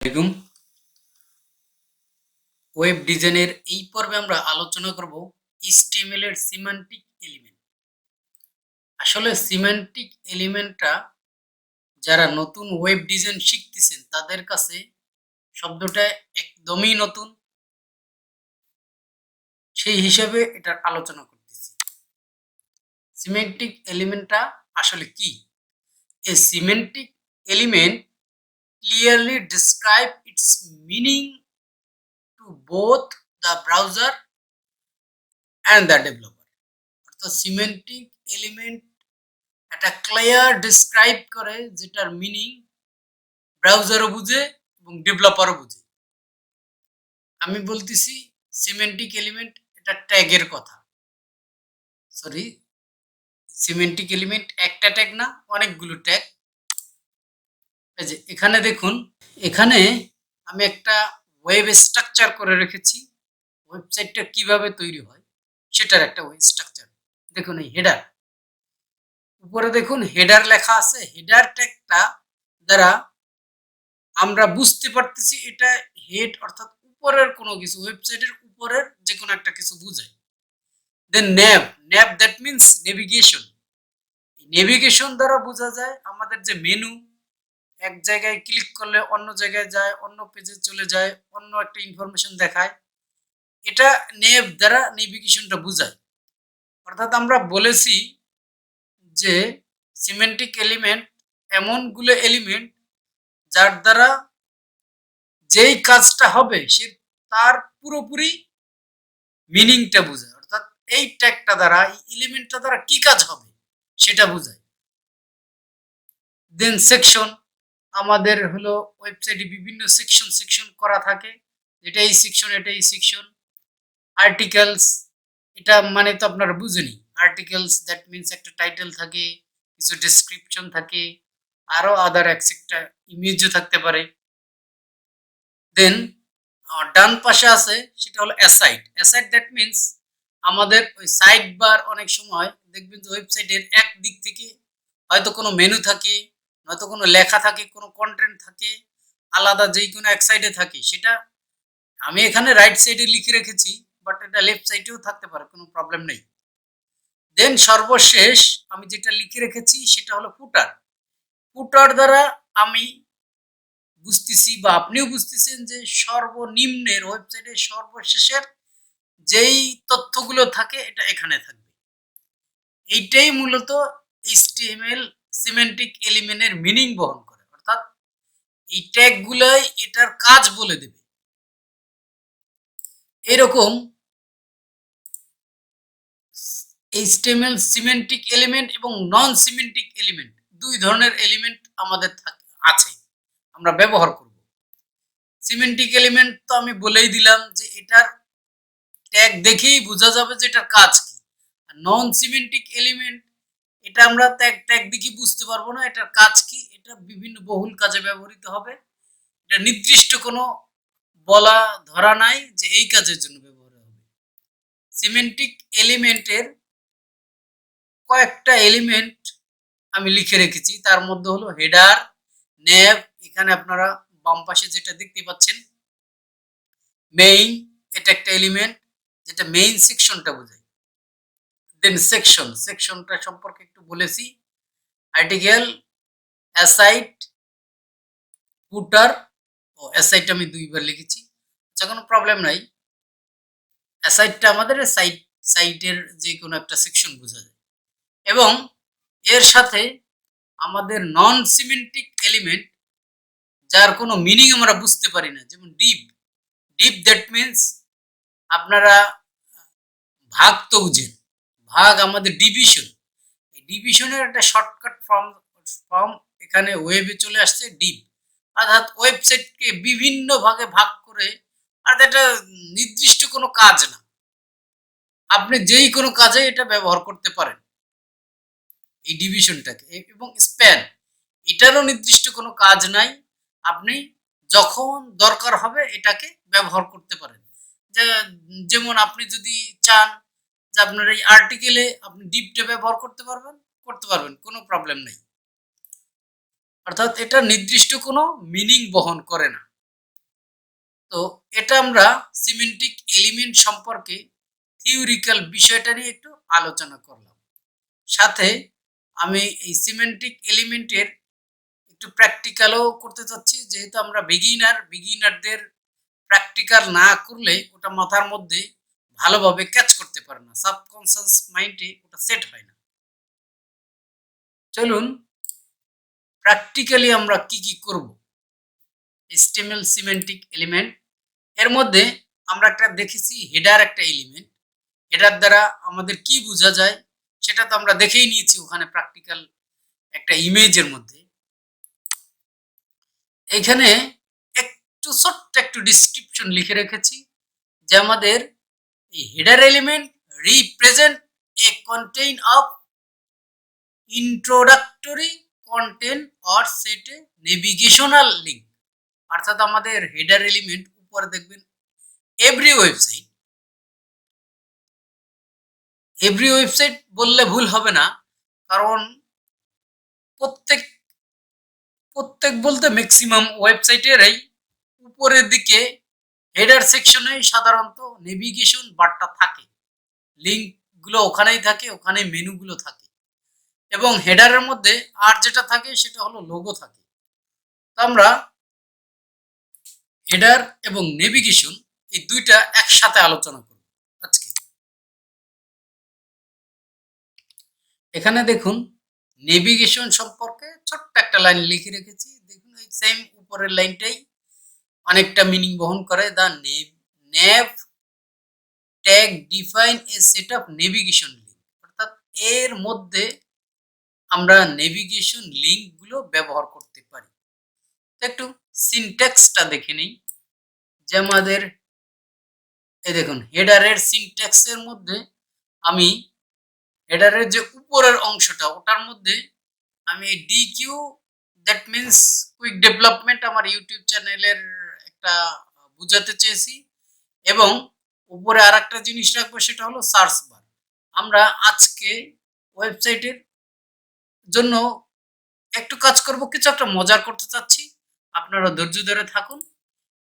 আসসালামু আলাইকুম। ওয়েব ডিজাইনের এই পর্বে আমরা আলোচনা করব HTML এর সিম্যান্টিক এলিমেন্ট। আসলে সিম্যান্টিক এলিমেন্টটা যারা নতুন ওয়েব ডিজাইন শিখতেছেন তাদের কাছে শব্দটা একদমই নতুন, সেই হিসাবে এটার আলোচনা করতেছি। সিম্যান্টিক এলিমেন্টটা আসলে কি? A semantic element clearly describe its meaning to both the browser and the developer. অর্থাৎ সিম্যান্টিক এলিমেন্ট একটা ক্লিয়ার ডিসক্রাইব করে যেটার মিনিং ব্রাউজারও বুঝে এবং ডেভেলপারও বুঝে। আমি বলতেছি সিমেন্টিক এলিমেন্ট এটা ট্যাগের কথা। সরি, সিমেন্টিক এলিমেন্ট একটা ট্যাগ না, অনেকগুলো ট্যাগ। এই যে এখানে দেখুন, এখানে আমি একটা ওয়েব স্ট্রাকচার করে রেখেছি। ওয়েবসাইটটা কিভাবে তৈরি হয় সেটার একটা ওয়েব স্ট্রাকচার। দেখুন এই হেডার, উপরে দেখুন হেডার লেখা আছে। হেডার ট্যাগটা দ্বারা আমরা বুঝতে পারতেছি এটা হেড অর্থাৎ উপরের কোনো কিছু, ওয়েবসাইটের উপরের যে কোনো একটা কিছু বোঝায়। Then nav that means navigation. Navigation দ্বারা বোঝা যায় আমাদের যে মেনু, এক জায়গায় ক্লিক করলে অন্য জায়গায় যায়, অন্য পেজে চলে যায়, অন্য একটা ইনফরমেশন দেখায়। এটা নেভ দ্বারা নেভিগেশনটা বোঝায়। অর্থাৎ আমরা বলেছি যে সিমেন্টিক এলিমেন্ট এমনগুলো এলিমেন্ট যার দ্বারা যেই কাজটা হবে সে তার পুরোপুরি মিনিংটা বোঝায়। অর্থাৎ এই ট্যাগটা দ্বারা, এই এলিমেন্টটা দ্বারা কি কাজ হবে সেটা বোঝায়। দেন সেকশন, আমাদের হলো ওয়েবসাইটে বিভিন্ন সেকশন করা থাকে, এটা এই সেকশন, এটা এই সেকশন। আর্টিকেলস, এটা মানে তো আপনারা বুঝেনি। আর্টিকেলস দ্যাট মিন্স একটা টাইটেল থাকে, কিছু ডেসক্রিপশন থাকে, আরো আদার একটা ইমেজও থাকতে পারে। দেন ডান পাশে আছে সেটা হলো অ্যাসাইড। অ্যাসাইড দ্যাট মিন্স আমাদের ওই সাইড বার, অনেক সময় দেখবেন যে ওয়েবসাইটের এক দিক থেকে হয়তো কোনো মেনু থাকে, নয়তো কোনো লেখা থাকে, কোনো কন্টেন্ট থাকে, আলাদা যেই কোনো এক সাইডে থাকে। সেটা আমি এখানে রাইট সাইডে লিখে রেখেছি, বাট এটা লেফট সাইডেও থাকতে পারে, কোনো প্রবলেম নেই। দেন সর্বশেষ আমি যেটা লিখে রেখেছি সেটা হলো ফুটার। ফুটার দ্বারা আমি বুঝতেছি বা আপনিও বুঝতেছেন যে সর্বনিম্নের, ওয়েবসাইটের সর্বশেষের যেই তথ্যগুলো থাকে এটা এখানে থাকবে। এইটাই মূলত HTML সিমেন্টিক এলিমেন্টের মিনিং বহন করে। অর্থাৎ এই ট্যাগগুলাই এটার কাজ বলে দেবে। এরকম HTML সিমেন্টিক এলিমেন্ট এবং নন সিমেন্টিক এলিমেন্ট, দুই ধরনের এলিমেন্ট আমাদের আছে, আমরা ব্যবহার করব। সিমেন্টিক এলিমেন্ট তো আমি বলেই দিলাম যে এটার ট্যাগ দেখেই বোঝা যাবে যে এটার কাজ কি। আর নন সিমেন্টিক এলিমেন্ট, এটা আমরা ট্যাগ দেখে বুঝতে পারবো না এটার কাজ কি। এটা বিভিন্ন বহুল কাজে ব্যবহৃত হবে। এটা নির্দিষ্ট কোনো বলা ধরা নাই যে এই কাজের জন্য ব্যবহার হবে। সিমেন্টিক এলিমেন্টের কয়েকটা এলিমেন্ট আমি লিখে রেখেছি, তার মধ্যে হলো হেডার, নেভ, এখানে আপনারা বাম পাশে যেটা দেখতে পাচ্ছেন মেইন, এটা একটা এলিমেন্ট যেটা মেইন সেকশনটা বোঝায়। দেন সেকশনটা সম্পর্কে একটু বলেছি। আর্টিকেল, অ্যাসাইড, ফুটার। ও অ্যাসাইডটা আমি দুইবার লিখেছি, আচ্ছা কোনো প্রবলেম নাই। অ্যাসাইডটা আমাদের সাইটের যে কোনো একটা সেকশন বোঝা যায়। এবং এর সাথে আমাদের নন সিমেন্টিক এলিমেন্ট যার কোনো মিনিং আমরা বুঝতে পারি না, যেমন ডিপ দ্যাট মিন্স আপনারা ভাগ তো বুঝেন, ভাগ আমাদের ডিভিশন। এই ডিভিশনের একটা শর্টকাট ফর্ম এখানে ওয়েবে চলে আসছে, ডিপ। অর্থাৎ ওয়েবসাইটকে বিভিন্ন ভাগে ভাগ করে, আর এটা নির্দিষ্ট কোনো কাজ না, আপনি যেই কোনো কাজে এটা ব্যবহার করতে পারেন এই ডিভিশনটাকে। এবং স্প্যান, এটারও নির্দিষ্ট কোনো কাজ নাই, আপনি যখন দরকার হবে এটাকে ব্যবহার করতে পারেন। যেমন আপনি যদি চান যে আপনার এই আর্টিকেলে আপনি ডিপটা ব্যবহার করতে পারবেন, কোনো প্রবলেম নেই। অর্থাৎ এটা নির্দিষ্ট কোনো মিনিং বহন করে না। তো এটা আমরা সিমেন্টিক এলিমেন্ট সম্পর্কে থিওরিক্যাল বিষয়টা নিয়ে একটু আলোচনা করলাম। সাথে আমি এই সিমেন্টিক এলিমেন্টের একটু প্র্যাকটিক্যালও করতে চাচ্ছি, যেহেতু আমরা বিগিনারদের প্র্যাকটিক্যাল না করলে ওটা মাথার মধ্যে ভালোভাবে ক্যাচ করতে পারে না, সাবকনসিয়াস মাইন্ডে ওটা সেট হয় না। চলুন প্র্যাকটিক্যালি আমরা কি কি করব। HTML সিমেন্টিক এলিমেন্ট এর মধ্যে আমরা একটা দেখেছি হেডার একটা এলিমেন্ট। হেডার দ্বারা আমাদের কি বোঝা যায় সেটা তো আমরা দেখেই নিয়েছি ওখানে প্র্যাকটিক্যাল একটা ইমেজের মধ্যে। এখানে একটু ছোট্ট একটু ডিসক্রিপশন লিখে রেখেছি যে আমাদের এই header element represent a contain of introductory content or set A navigational link. অর্থাৎ আমাদের হেডার এলিমেন্ট উপরে দেখবেন এভরি ওয়েবসাইট বললে ভুল হবে না, কারণ প্রত্যেক বলতে ম্যাক্সিমাম ওয়েবসাইটেরই উপরের দিকে হেডার সেকশনে সাধারণত নেভিগেশন বারটা থাকে, লিঙ্কগুলো ওখানেই থাকে, ওখানে মেনুগুলো থাকে, এবং হেডারের মধ্যে আর যেটা থাকে সেটা হলো লোগো থাকে। তো আমরা হেডার এবং নেভিগেশন এই দুইটা একসাথে আলোচনা করব আজকে। এখানে দেখুন নেভিগেশন সম্পর্কে ছোট্ট একটা লাইন লিখে রেখেছি, দেখুন এই সেম উপরের লাইনটাই অনেকটা মিনিং বহন করে। The nav tag define a set of navigation link, অর্থাৎ এর মধ্যে আমরা নেভিগেশন লিঙ্কগুলো ব্যবহার করতে পারি। তো একটু সিনট্যাক্সটা দেখে নিই যে আমাদের এই দেখুন হেডারের সিনট্যাক্সের মধ্যে আমি হেডারের যে উপরের অংশটা ওটার মধ্যে আমি DQ, that means quick development, আমার ইউটিউব চ্যানেলের একটা বুঝাতে চেয়েছি, এবং উপরে আর একটা জিনিস রাখবো সেটা হলো সার্চ বার। আমরা আজকে ওয়েবসাইটের জন্য একটু কাজ করব, কিছু একটা মজার করতে চাচ্ছি, আপনারা ধৈর্য ধরে থাকুন।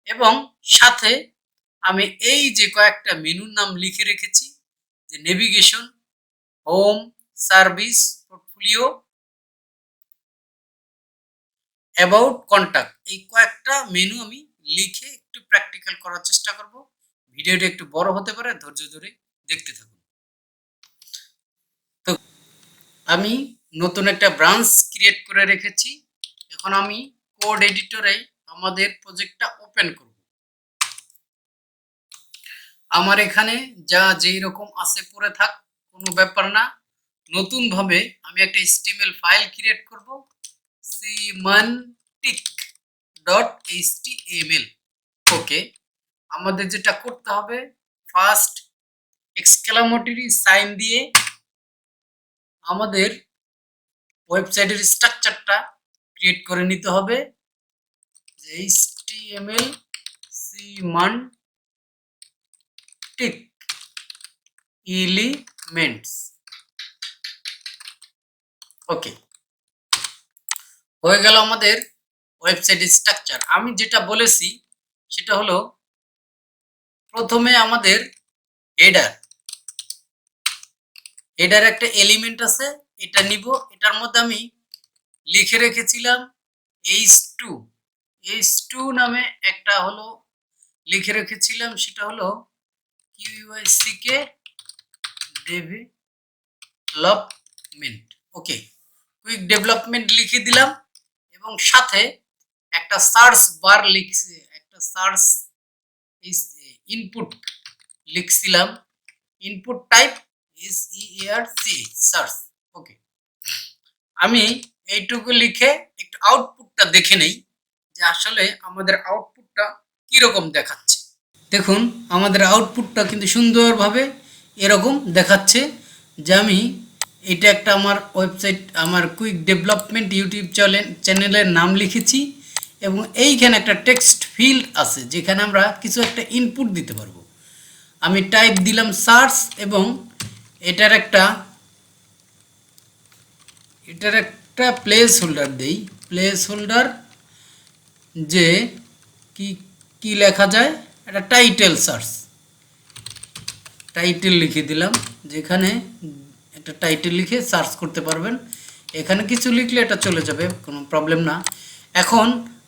এবং সাথে আমি এই যে কয়েকটা মেনুর নাম লিখে রেখেছি, যে navigation, home, service, portfolio, about, contact, এই কয়েকটা মেনু আমি লিখে একটু প্র্যাকটিক্যাল করার চেষ্টা করব। ভিডিওটা একটু বড় হতে পারে, ধৈর্য ধরে দেখতে থাকুন। তো আমি নতুন একটা ব্রাঞ্চ ক্রিয়েট করে রেখেছি। এখন আমি কোড এডিটরে আমাদের প্রজেক্টটা ওপেন করব। আমার এখানে যা যেই রকম আছে পড়ে থাক, কোনো ব্যাপার না। নতুন ভাবে আমি একটা HTML ফাইল ক্রিয়েট করব, semantic.html। ওকে, আমাদের যেটা করতে হবে, ফার্স্ট এক্সক্লামেটরি সাইন দিয়ে আমাদের ওয়েবসাইটের স্ট্রাকচারটা ক্রিয়েট করে নিতে হবে, যে HTML semantic elements। ওকে, হয়ে গেল আমাদের ওয়েবসাইটের স্ট্রাকচার। আমি যেটা বলেছি সেটা হলো প্রথমে আমাদের হেডার একটা এলিমেন্ট আছে, এটা নিব। এটার মধ্যে আমি লিখে রেখেছিলাম h2 নামে একটা হলো লিখে রেখেছিলাম, সেটা হলো QUICK development. Okay, quick development লিখে দিলাম, এবং সাথে একটা সার্চ বার লিখছি, একটা সার্চ ইনপুট লিখছিলাম, input type SEARCH, search. Okay, আমি এইটুকু লিখে একটু আউটপুটটা দেখে নেই যে আসলে আমাদের আউটপুটটা কিরকম দেখাচ্ছে। দেখুন আমাদের আউটপুটটা কিন্তু সুন্দরভাবে এরকম দেখাচ্ছে, যে আমি এটা একটা আমার ওয়েবসাইট, আমার কুইক ডেভেলপমেন্ট ইউটিউব চ্যানেলের নাম লিখেছি, এবং এইখানে একটা টেক্সট ফিল্ড আছে যেখানে আমরা কিছু একটা ইনপুট দিতে পারবো। আমি টাইপ দিলাম সার্চ, এবং এটার একটা প্লেস হোল্ডার দেই, প্লেস হোল্ডার যে কি কি লেখা যায়, এটা টাইটেল সার্চ, টাইটেল লিখে দিলাম, যেখানে একটা টাইটেল লিখে সার্চ করতে পারবেন। এখানে কিছু লিখলে এটা চলে যাবে, কোনো প্রবলেম না। এখন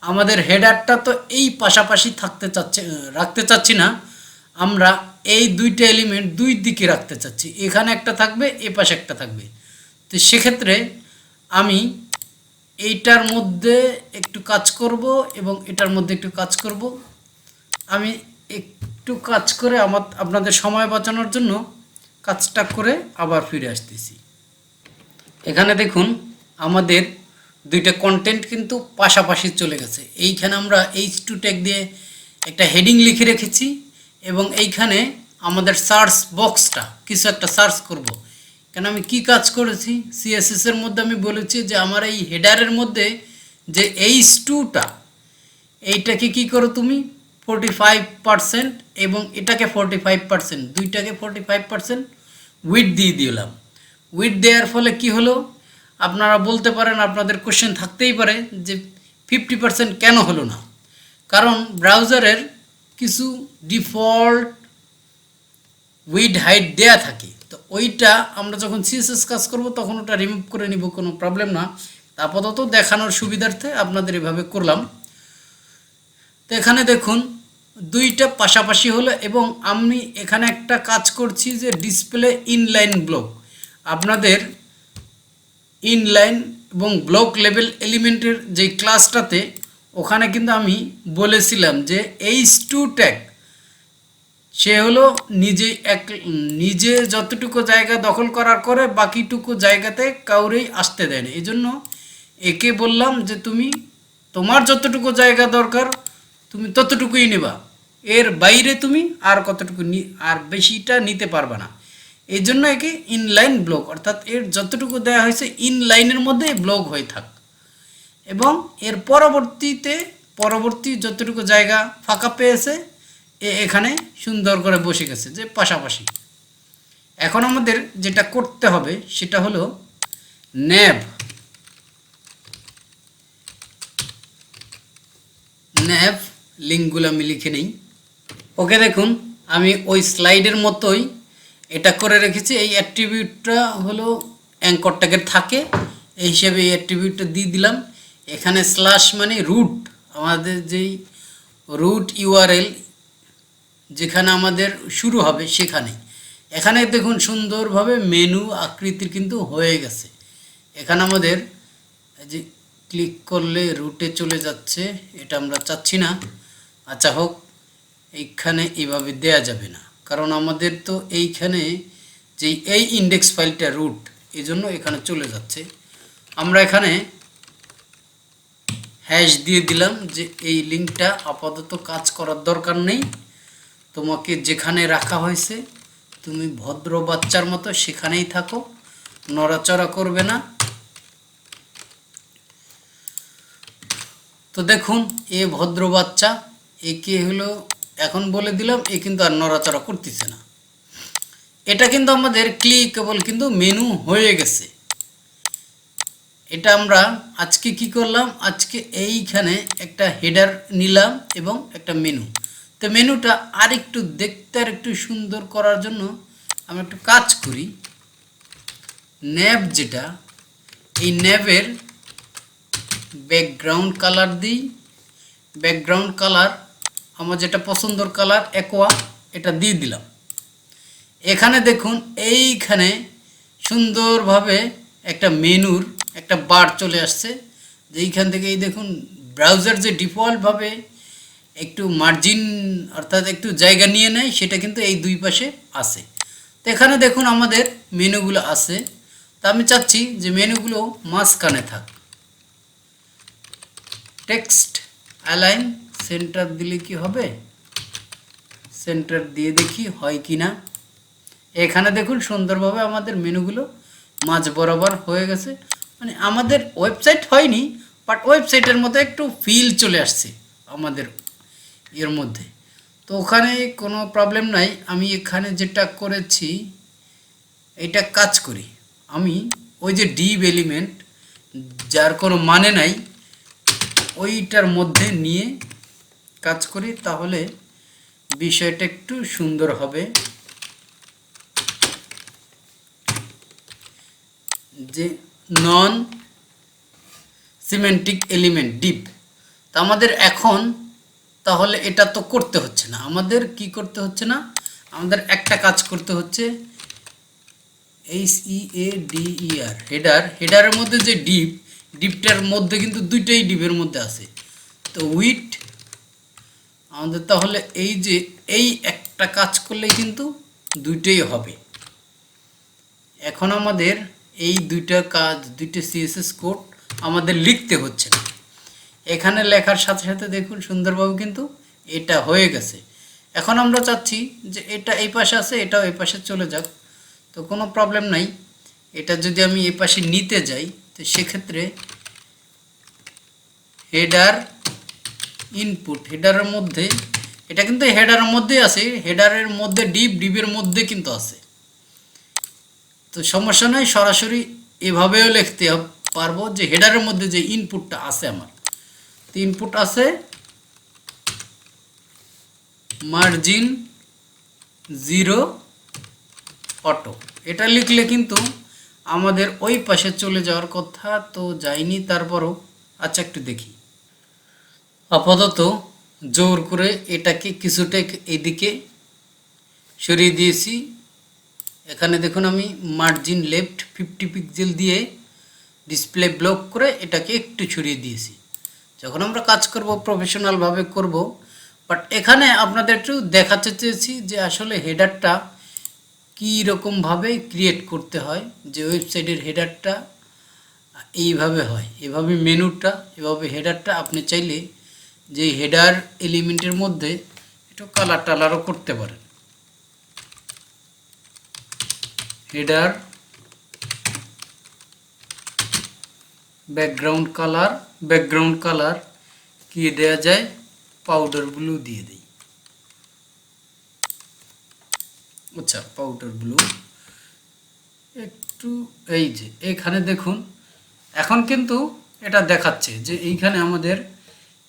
আমাদের হেডারটা তো এই পাশাপাশি রাখতে চাচ্ছি না, আমরা এই দুইটা এলিমেন্ট দুই দিকে রাখতে চাচ্ছি, এখানে একটা থাকবে, এ পাশে একটা থাকবে। তো সেক্ষেত্রে আমি এইটার মধ্যে একটু কাজ করব এবং এটার মধ্যে একটু কাজ করব। আমি একটু কাজ করে আপনাদের সময় বাঁচানোর জন্য কাজটা করে আবার ফিরে আসতেছি। এখানে দেখুন আমাদের দুইটা কন্টেন্ট কিন্তু পাশাপাশি চলে গেছে। এইখানে আমরা H2 ট্যাগ দিয়ে একটা হেডিং লিখে রেখেছি এবং এইখানে আমাদের সার্চ বক্সটা কিছু একটা সার্চ করব। কেন আমি কি কাজ করেছি, CSS এর মধ্যে আমি বলেছি যে আমার এই হেডারের মধ্যে যে H2টা, এইটাকে কি করো তুমি 45% এবং এটাকে 45%, দুইটাকে 45% উইথ দিয়ে দিলাম। উইথ দেওয়ার ফলে কি হলো, আপনারা বলতে পারেন, আপনাদের কোশ্চেন থাকতেই পারে যে 50% কেন হলো না। কারণ ব্রাউজারের কিছু ডিফল্ট উইথ হাইট দেয়া থাকে, তো ওইটা আমরা যখন CSS কাজ করব তখন ওটা রিমুভ করে নিব, কোনো প্রবলেম না। আপাতত দেখানোর সুবিধার্থে আপনাদের এভাবে করলাম। তো এখানে দেখুন দুইটা পাশাপাশি হলো এবং আমি এখানে একটা কাজ করছি যে ডিসপ্লে ইনলাইন ব্লক। আপনাদের ইনলাইন এবং ব্লক লেভেল এলিমেন্টের যে ক্লাসটাতে ওখানে কিন্তু আমি বলেছিলাম যে H2 ট্যাগ সে হলো নিজে যতটুকু জায়গা দখল করার করে বাকিটুকু জায়গাতে কাউরেই আসতে দেয় না। এই জন্য একে বললাম যে তুমি তোমার যতটুকু জায়গা দরকার তুমি ততটুকুই নেবা, এর বাইরে তুমি আর কতটুকু আর বেশিটা নিতে পারবে না। এই জন্য একে ইনলাইন ব্লক, অর্থাৎ এর যতটুকু দেওয়া হয়েছে ইনলাইনের মধ্যে ব্লক হয়ে থাক এবং এর পরবর্তী যতটুকু জায়গা ফাঁকা পেয়েছে এখানে সুন্দর করে বসে গেছে যে পাশাপাশি। এখন আমাদের যেটা করতে হবে সেটা হলো ন্যাভ লিঙ্কগুলো আমি লিখে নেই। ওকে, দেখুন আমি ওই স্লাইডের মতোই এটা করে রেখেছি। এই অ্যাট্রিবিউটটা হলো অ্যাঙ্কর ট্যাগের থাকে, এই হিসেবে এই অ্যাট্রিবিউটটা দিয়ে দিলাম। এখানে স্ল্যাশ মানে রুট, আমাদের যেই রুট ইউআরএল যেখানে আমাদের শুরু হবে সেখানে। এখানে দেখুন সুন্দরভাবে মেনু আকৃতির কিন্তু হয়ে গেছে। এখানে আমাদের যে ক্লিক করলে রুটে চলে যাচ্ছে, এটা আমরা চাচ্ছি না। আচ্ছা হোক, এইখানে এইভাবে দেয়া যাবে না, কারণ আমাদের তো এইখানে যে এই ইন্ডেক্স ফাইলটা রুট, এই জন্য এখানে চলে যাচ্ছে। আমরা এখানে হ্যাশ দিয়ে দিলাম যে এই লিঙ্কটা আপাতত কাজ করার দরকার নেই, তোমাকে যেখানে রাখা হয়েছে তুমি ভদ্র বাচ্চার মতো সেখানেই থাকো, নড়াচড়া করবে না। তো দেখুন এ ভদ্র বাচ্চা, একে হলো এখন বলে দিলাম, এ কিন্তু আর নড়াচড়া করতেছে না। এটা কিন্তু আমাদের ক্লিকেবল কিন্তু মেনু হয়ে গেছে। এটা আমরা আজকে কি করলাম, আজকে এইখানে একটা হেডার নিলাম এবং একটা মেনু। তো মেনুটা আরেকটু দেখতে আর একটু সুন্দর করার জন্য আমরা একটু কাজ করি। ন্যাব যেটা, এই ন্যাবের ব্যাকগ্রাউন্ড কালার দিই। ব্যাকগ্রাউন্ড কালার আমার যেটা পছন্দর কালার অ্যাকোয়া, এটা দিয়ে দিলাম। এখানে দেখুন এইখানে সুন্দরভাবে একটা মেনুর একটা বার চলে আসছে, যে এইখান থেকে এই দেখুন ব্রাউজার যে ডিফল্টভাবে একটু মার্জিন অর্থাৎ একটু জায়গা নিয়ে নেয়, সেটা কিন্তু এই দুই পাশে আছে। তো এখানে দেখুন আমাদের মেনুগুলো আছে, তা আমি চাচ্ছি যে মেনুগুলো মাঝখানে থাক। টেক্সট অ্যালাইন সেন্টার দিলে কি হবে, সেন্টার দিয়ে দেখি হয় কি না। এখানে দেখুন সুন্দরভাবে আমাদের মেনুগুলো মাঝ বরাবর হয়ে গেছে, মানে আমাদের ওয়েবসাইট হয়নি, বাট ওয়েবসাইটের মতো একটু ফিল চলে আসছে আমাদের এর মধ্যে। তো ওখানে কোনো প্রবলেম নাই। আমি এখানে যেটা করেছি এটা কাজ করি, আমি ওই যে ডিভ এলিমেন্ট যার কোনো মানে নাই ওইটার মধ্যে নিয়ে কাজ করি তাহলে বিষয়টা একটু সুন্দর হবে। যে নন সিমেন্টিক এলিমেন্ট ডিপ, তা আমাদের এখন তাহলে এটা তো করতে হচ্ছে না, আমাদের কি করতে হচ্ছে না, আমাদের একটা কাজ করতে হচ্ছে HEADER হেডারের মধ্যে যে ডিপটার মধ্যে কিন্তু দুইটাই ডিপের মধ্যে আছে। তো উইথ আমাদের তাহলে এই একটা কাজ করলেই কিন্তু দুইটাই হবে। এখন আমাদের এই দুইটা CSS কোড আমাদের লিখতে হচ্ছে না, এখানে লেখার সাথে সাথে দেখুন সুন্দরভাবে কিন্তু এটা হয়ে গেছে। এখন আমরা চাচ্ছি যে এটা এই পাশে আছে, এটাও এই পাশে চলে যাক, তো কোনো প্রবলেম নাই। এটা যদি আমি এই পাশে নিতে যাই তো সেক্ষেত্রে হেডার ইনপুট, হেডারের মধ্যে এটা কিন্তু হেডারের মধ্যেই আছে, হেডারের মধ্যে ডিপের মধ্যে কিন্তু আছে, তো সমস্যা নয়, সরাসরি এভাবেও লিখতে পারবো যে হেডারের মধ্যে যে ইনপুটটা আছে আমার, তো ইনপুট আছে মার্জিন 0 অটো, এটা লিখলে কিন্তু আমাদের ওই পাশে চলে যাওয়ার কথা, তো যায়নি, তারপরও আচ্ছা একটু দেখি। আপাতত জোর করে এটাকে কিছুটা এদিকে সরিয়ে দিয়েছি। এখানে দেখুন আমি মার্জিন লেফট 50 পিক্সেল দিয়ে ডিসপ্লে ব্লক করে এটাকে একটু ছড়িয়ে দিয়েছি। যখন আমরা কাজ করব প্রফেশনালভাবে করব, বাট এখানে আপনাদের একটু দেখাতে চেয়েছি যে আসলে হেডারটা কী রকমভাবে ক্রিয়েট করতে হয়, যে ওয়েবসাইটের হেডারটা এইভাবে হয়, এভাবে মেনুটা, এভাবে হেডারটা। আপনি চাইলে যে হেডার এলিমেন্টের মধ্যে একটু কালার টালারও করতে পারেন। হেডার ব্যাকগ্রাউন্ড কালার কি দেয়া যায়, পাউডার ব্লু দিয়ে দেই। আচ্ছা, পাউডার ব্লু একটু, এই যে এখানে দেখুন এখন কিন্তু এটা দেখাচ্ছে যে এইখানে আমাদের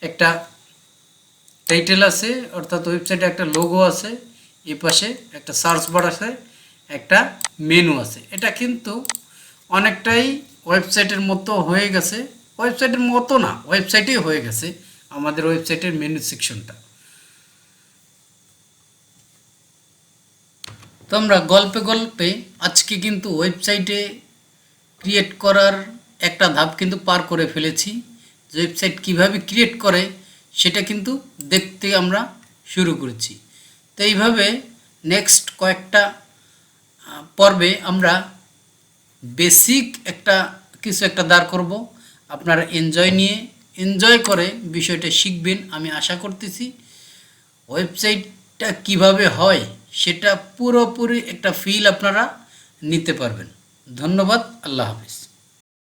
একটা টাইটেল আছে, অর্থাৎ ওয়েবসাইটে একটা লোগো আছে, এই পাশে একটা সার্চ বার আছে, একটা মেনু আছে। এটা কিন্তু অনেকটাই ওয়েবসাইটের মতো হয়ে গেছে, ওয়েবসাইটের মতো না, ওয়েবসাইটেই হয়ে গেছে আমাদের ওয়েবসাইটের মেনু সেকশনটা। তো আমরা গল্পে গল্পে আজকে কিন্তু ওয়েবসাইটে ক্রিয়েট করার একটা ধাপ কিন্তু পার করে ফেলেছি। ওয়েবসাইট কিভাবে ক্রিয়েট করে সেটা কিন্তু দেখতে আমরা শুরু করেছি। তো এইভাবে নেক্সট কয়েকটা পর্বে আমরা বেসিক কিছু একটা দাঁড় করব, আপনারা এনজয় করে বিষয়টা শিখবেন আমি আশা করতেছি। ওয়েবসাইটটা কিভাবে হয় সেটা পুরোপুরি একটা ফিল আপনারা নিতে পারবেন। ধন্যবাদ, আল্লাহ হাফিজ।